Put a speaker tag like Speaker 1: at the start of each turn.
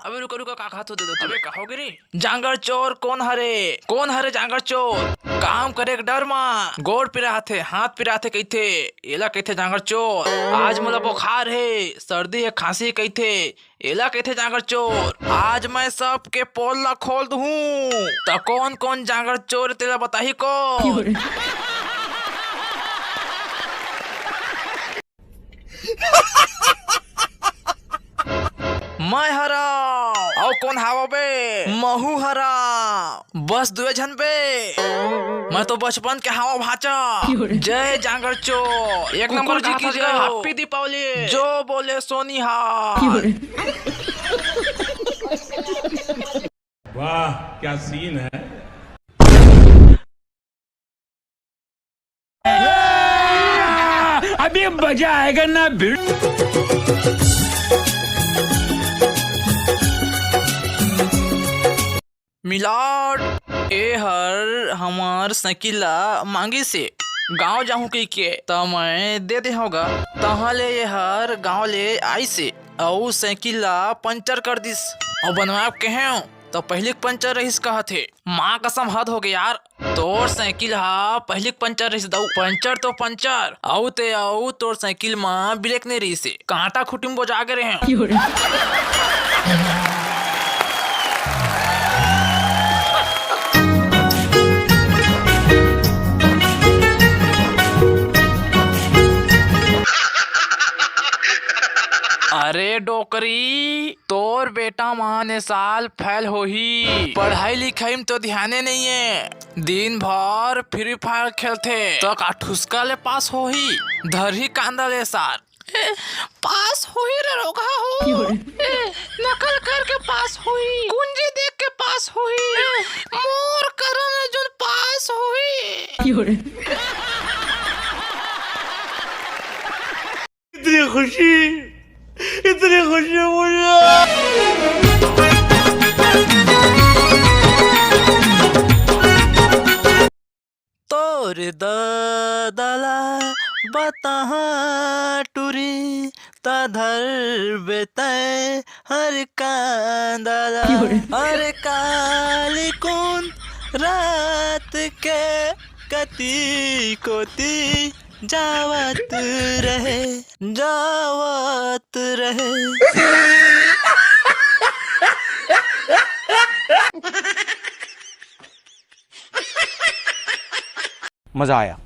Speaker 1: अबे रुको रुको का खातो दे दो अबे कहोगे रे जांगर चोर कौन हरे जांगर चोर काम करे डर मा गोड़ पिराथे हाथ पिराथे कइथे एला कइथे जांगर चोर आज मोला बुखार है सर्दी है खांसी कइथे एला कइथे जांगर चोर आज मैं सबके पोल ला खोल दूं त कौन कौन जांगर चोर तेला बताही कौन मैं हरा और कौन हावा बे महू हरा बस दुए झन बे मैं तो बचपन के हावा भाचा जय जांगर चोर एक नंबर जी की जय हैप्पी दीपावली जो बोले सोनी हा
Speaker 2: वाह क्या सीन है। अभी मजा आएगा ना भिड़।
Speaker 1: मिलाड ए हर हमार साइकिला मांगी से गांव जाहूं कही के त मैं दे दे होगा तहले ये हर गांव ले आई से औ साइकिला पंचर कर दिस और बनवा कहे तो पहले पंचर रहीस कहा थे माँ कसम हद हो गया यार तोर साइकिल हा पहले पंचर रहीस दऊ पंचर तो पंचर औ ते औ तोर साइकिल माँ ब्रेक नहीं रही से कांटा खुटिम बोझा गए हैं अरे डोकरी तोर बेटा माँ ने साल फैल हो ही पढ़ाई लिखाई में तो ध्यान नहीं है दिन भर फ्री फायर खेलते तो का ठुसका ले पास हो ही धर ही कांदा ले सार पास हो ही रे रोगा हो नकल करके पास हुई कुंजी देख के पास हुई मोर करम जो पास हुई
Speaker 2: इतनी खुशी मुझे
Speaker 1: तोर दला बताहा टूरी तधर बेतय हर कांदला हर काली कौन रात के कती कोती जावत रहे
Speaker 3: मजा आया।